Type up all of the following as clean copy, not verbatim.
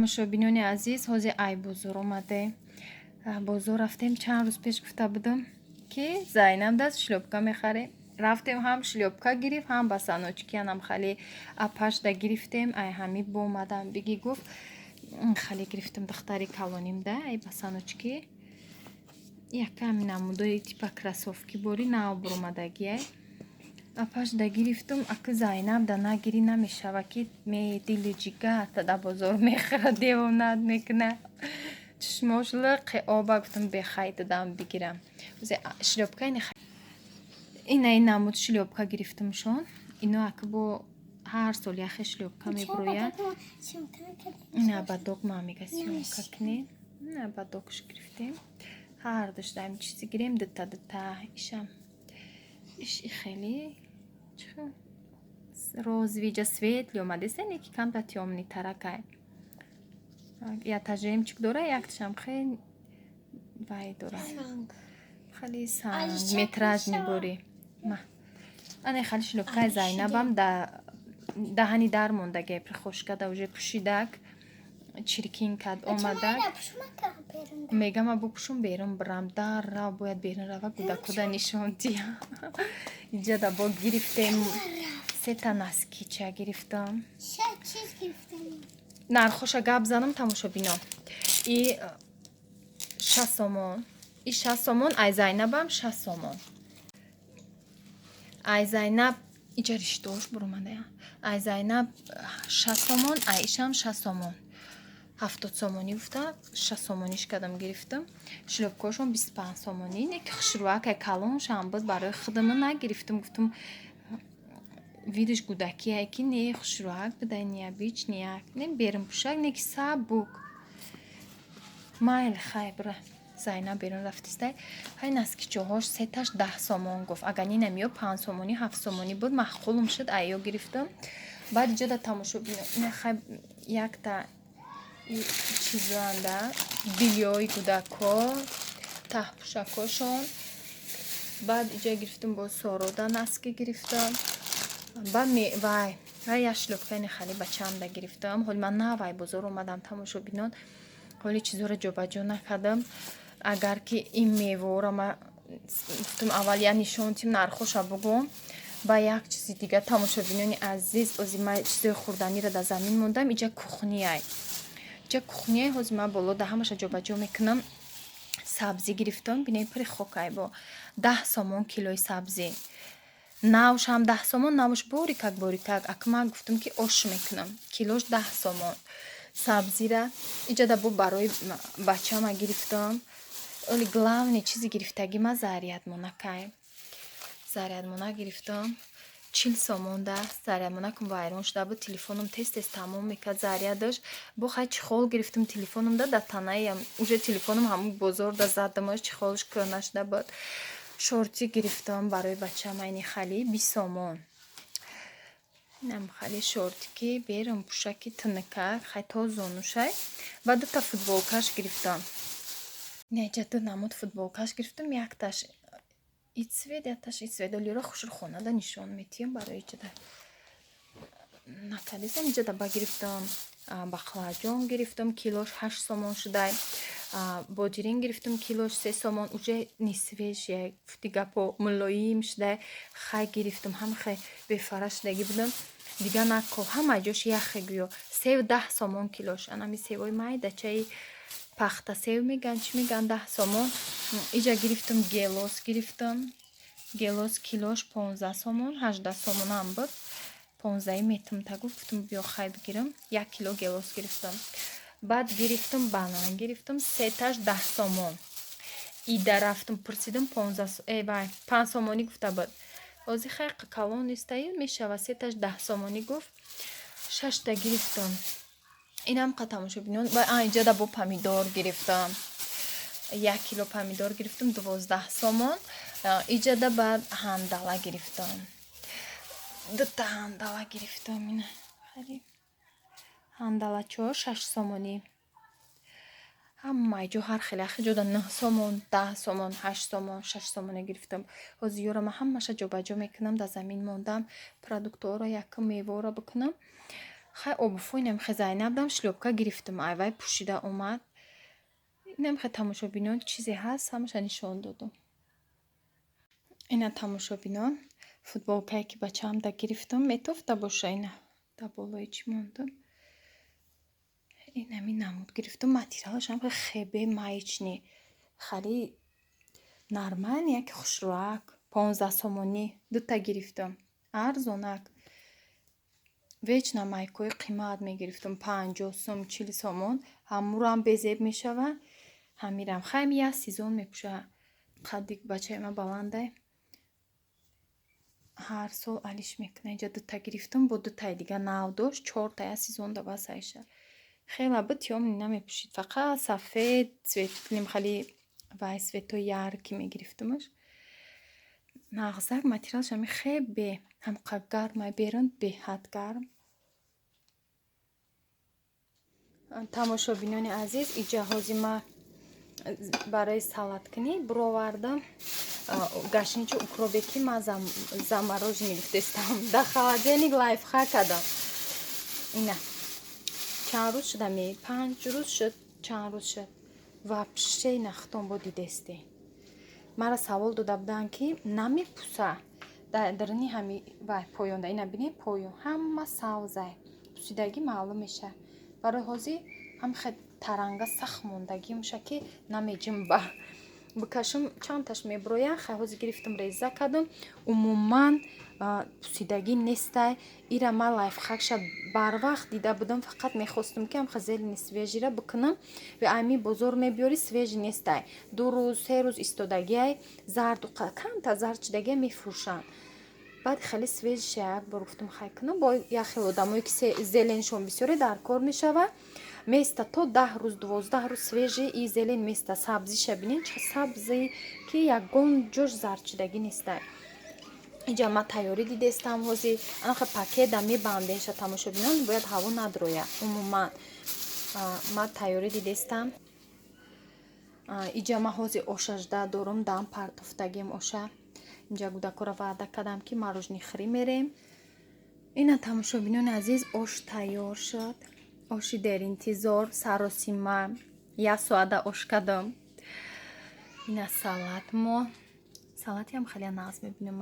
тамошобинони азиз, ҳозир ай бозор омаде. Бозор рафтем, чанд рӯз пеш гуфта будам ки Зайнаб даст шлёпка мехаре. Рафтем, ҳам шлёпка гирифт, ҳам басаночки анам хали апашда гирифтем. Ай ҳами бо омадам биги гуфт хали гирифтем духтари калонимда ай басаночки. Якам намудои типа красовки бори нав буромадагиай. Апашда гирифтум, аки Зайнаб да нагири намешава ки ме дили ҷигар да бозор мехара девонат мекуна. Чушмош лиқи оба гуфтам бехай дадам бигирам. Шлёпка ина намуд шлёпка гирифтумшон. Ино аки бо ҳар сол яхе шлёпка меброяд. Ина ба дог мамига сёмка кунед. Ина ба догш гирифтем. Ҳар доштаем чизи гирем дита ишам. Иши хели розвиҷа светли омадеса, неки камта тёмни таракай. Ята жемчуг дора, якташам хели вай дора. Хали санг метражни бори. Ане хали шлёпкаи Зайнабам даҳани дар мондаге прихошкада уже пушидак. Чиркин кад омадак. Мегама бупушум берун бирам. Дарра бояд берун рава кудакуда нишонтия. Иҷа да бо гирифтем. Сета наскича гирифтам. Чиз гирифтам. Нархоша гап занам тамошобино. И 6 сомон. И 6 сомон, ай Зайнабам 6 сомон. Ай Зайнаб иҷа риштош буромада. Ай Зайнаб 6 сомон, ай ишам 6 сомон. 70 сомонӣ гуфта, 6 сомониш кадам гирифтам. Шлёпкошон 25 сомонӣ. Неки хушрӯакай калоншам буд барои худама нагирифтам. Гуфтам видиш гудакияй ки не хушрӯак бидай не бич не не берун пушак неки сабук. Майли хай бира. Зайнаб берун рафтистай. Хай наскичоҳош сеташ 10 сомон гуфт. Агар не намиё 5 сомонӣ 7 сомонӣ буд махқулум шуд айё гирифтам. Баъд иҷода тамошо бинё. Не хай якта чизанда билёи гудако таҳпушакошон. Баъд иҷа гирифтам бо сорода наски гирифтам. Ба вай я шлёпкаи хали бачамда гирифтам. ҳоли ман навай бозор омадам тамошобинон. ҳоли чизора ҷобаҷо накардам. Агар ки ин мевора ма гуфтам аввал я нишонтим нархоша бугум. Ба як чизи дига тамошобинони азиз, озӣ ма чизои хурданиро да замин мондам. Иҷа кухнияй. Иҷа кухнияй ҳозир ма болода ҳамаша ҷобаҷо мекунам. Сабзӣ гирифтам. Бинем пири хокай бо 10 сомон килои сабзӣ. Навш ҳам 10 сомон, навш борикак. Аки ман гуфтам ки ош мекунам. Килош 10 сомон. Сабзира иҷада бо барои бачама гирифтам. Оли главни чизи гирифтаги ма зарядмонакай. Зарядмона гирифтам. 40 сомон даст. Зарядмонакам вайрон шуда буд. Телефоном тез тамом мекард зарядаш. Бо хай чихол гирифтам телефоном да танаям. Уже телефоном ҳамун бозор да задамаш чихолш кӯна шуда буд. Шорти гирифтам барои бачам айни хали 20 сомон. Инам хали шорти ки берам пушаки тинакак хай то зонушай. Ва дута футболкаш гирифтам. Неҷа ду намуд футболкаш гирифтам. Якташ ицвед, якташ ицвед. Олиро хушр хонада нишон метиям барои иҷада. Накадисам иҷада ба гирифтам. Бақлаҷон гирифтам килош 8 сомон шудай. Бодирин гирифтам килош 3 сомон. Уже нисвеш як футигапо мулоим шудай. Хай гирифтам. Ҳам хай бефара шудаги будам. Дига нако ҳама ҷош яхе гӯё. Сев 10 сомон килош. Анами севои майда чаи пахта сев меган чи меган 10 сомон. Иҷа гирифтам гелос гирифтам. Гелос килош 15 сомон, 18 сомон ам буд. 15 метам тагу гуфтам биё хай бигирам. 1 кило гелос гирифтам. Баъд гирифтам банан гирифтам сеташ 10 сомон. Ида рафтам пурсидам 5 сомонӣ гуфта буд. Ҳозир хай калон истаи мешава сеташ 10 сомонӣ гуфт. 6та гирифтам. Инам қа тамошобинон. Иҷада бо помидор гирифтам. 1 кило помидор гирифтам 12 сомон. Иҷада баъд ҳандала гирифтам. Дута ҳандала гирифтам. Ина хали ҳандалачо 6 сомонӣ. ҳамаи ҷо ҳар хеле ҷода 9 сомон, 10 сомон, 8 сомон, 6 сомоне гирифтам. ҳозир ёрама ҳамаша ҷобаҷо мекунам. Дар замин мондам. Продуктҳоро якум мевора бикунам. хай обуфой намхе Зайнабдам шлёпка гирифтам айвай пушида омад. Намхе тамошобинон чизе ҳаст ҳамаша нишон додам. Ина тамошобинон футболкае ки бачаамда гирифтам метофта боша ина да болои чӣ мондам. Инами намуд гирифтам материалашам хебе маечни хали нормал яки хушроак 15 сомонӣ дута гирифтам арзонак. Вечна майкои қимат мегирифтам 50 сом 40 сомон ҳамурам безеб мешава ҳамирам хайми я сезон мепуша қадди бачаи ма баландай ҳар сол алиш мекуна. Инҷа дута гирифтам бо дутаи дига нав дошт 4 та я сезон да басайша хела битём намепушид фақат сафед цвет клим хали вай светои ярки мегирифтамаш нағзак материалшами хебе ҳамқа гармай беранд беҳад гарм. Тамошобинони азиз и ҷаҳози ма барои салаткунӣ бировардам гашничи укробеки ма замороженӣ гуфтестам да холодильник лайфхак кардам. Ина чанд рӯз шуда 5 рӯз шуд чанд рӯз шуд вообще нахтон бо дидесте мара савол дода буданд ки намепуса дарини ҳами вай поёнда ина бини поён ҳама савзай пусидагӣ маълум меша барои ҳозир ҳамхе таранга сахт мондагӣ меша ки намеҷимба бикашам чандташ меброя хай ҳозир гирифтам реза кардам умуман пусидагӣ нестай ира ма лайфхакша барвақт дида будам фақат мехостам ки ҳамха зелени свежира бикунам ва айми бозор мебиёри свежи нестай 2 рӯз 3 рӯз истодагиай зарду камта зард шудагия мефурӯшанд баъд хеле свежиша як бор гуфтам хай кунам бо як хел одамое ки зеленшон бисёре дар кор мешава места то 10 рӯз 12 рӯз свежи и зелен места сабзиша бинен чӣ сабзи ки ягон ҷош зард шудагӣ нестай. Инҷа ма тайёрӣ дидестам ҳозир анаха пакета мебандеша тамошобинон бояд ҳаво надроя умуман ма тайёрӣ дидестам. Инҷа ма ҳозир ошажда дорам дам партофтагим оша инҷа гудакора ваъда кардам ки мороженихӯрӣ мерем. Ина тамошобинони азиз ош тайёр шуд оши деринтизор саросима 1 соата ош кардам. Ина салат мо салатиам хеле нағз мебинам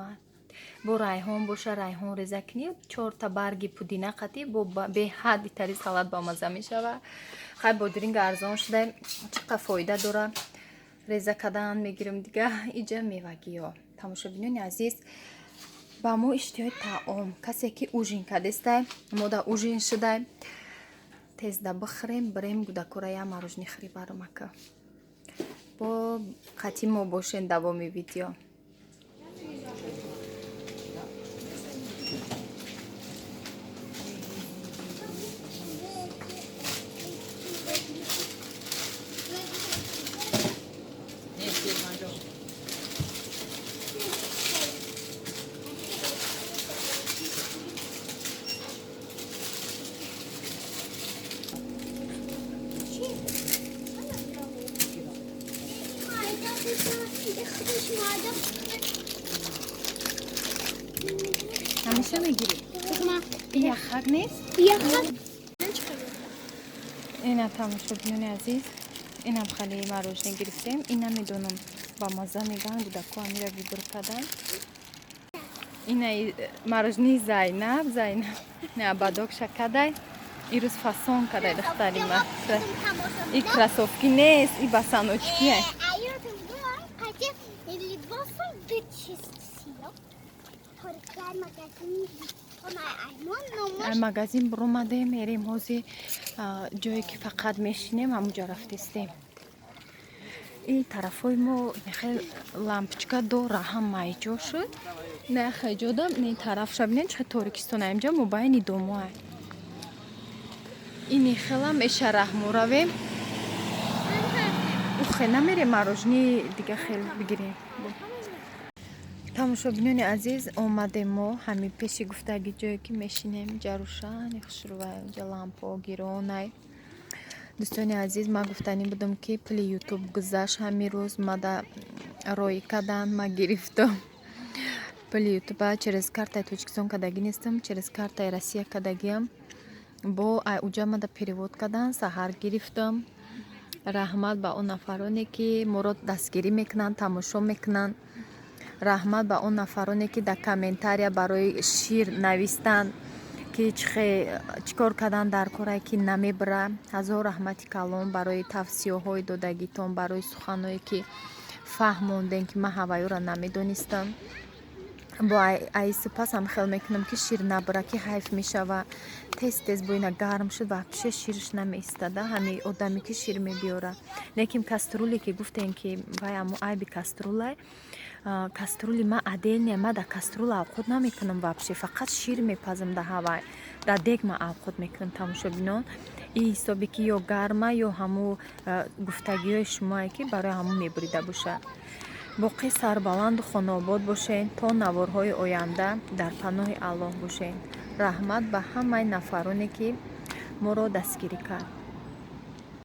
бо райҳон боша райҳон реза кунӣ 4 та барги пудина қатӣ бо беҳад тари салат бомаза мешава хай бодиринг арзон шуда чӣ қа фоида дора реза кардан мегирам дига иҷа мевагиё. Тамошобинони азиз ба мо иштиёи таом касе ки ужин кардестай мода ужин шудай тезда бихӯрем бирем гудакора я мороженихӯрӣ баромака бо қатъи мо бошен давоми видео. ҳамеша мегирӣ яхак нест ина тамошобинони азиз инам хали морожене гирифтем ина медонам ба мазза меган гудако амира вибр кардан ина мороженаи Зайнаб не бадок шакадай ирӯз фасон кадай духтари ма и красовки нест и басаночки магазин буромадем мерем ҳозир ҷое ки фақат мешинем ҳамуҷа рафтестем и тарафои мо нехел лампочка дора ҳамаи ҷо шуд нехе ҷодам ни тарафша бинем чӣ торикистона инҷа мобайни домоа ини хела меша раҳмо равем ухе намерем морожене дига хел бигирем. Тамошобинони азиз омадем мо ҳамин пеши гуфтаги ҷое ки мешинем ҷарушани хушрува инҷа лампо гиронай. Дӯстони азиз ма гуфтанӣ будам ки пули ютуб гузашт ҳамин рӯз мада роӣ кардан ма гирифтам пули ютуба через картаи Тоҷикистон кардагӣ нестам через картаи Россия кардагиам бо уҷамада перевод кардан саҳар гирифтам. Раҳмат ба он нафароне ки моро дастгирӣ мекунанд, тамошо мекунанд. Раҳмат ба он нафароне ки дар комментария барои шир навистанд ки чӣ кор кардан дар корае ки намебара. ҳазор раҳмати калон барои тавсиёҳои додагитон, барои суханое ки фаҳмондем ки ман ҳавайёро намедонистам. бо айси пасам хел мекунам ки шир набара, ки ҳайф мешава. Тез бо ина гарм шуд вообще ширш намеистада, ҳамин одаме ки шир мебиёра. Лекин каструле ки гуфтем ки вай аммо айби каструлай, каструли ма адения, ма дар каструла авқот намекунам вообще, фақат шир мепазам дар ҳавай, дар дег ма авқот мекунам. тамошобинон ин ҳисобе ки ё гарма ё ҳамун гуфтагиҳои шумое ки барои ҳамун мебурида бошад. боқӣ сарбаланду хонобод бошед то наворҳои оянда. Дар паноҳи Аллоҳ бошед. раҳмат ба ҳамаи нафароне ки моро дастгирӣ кард.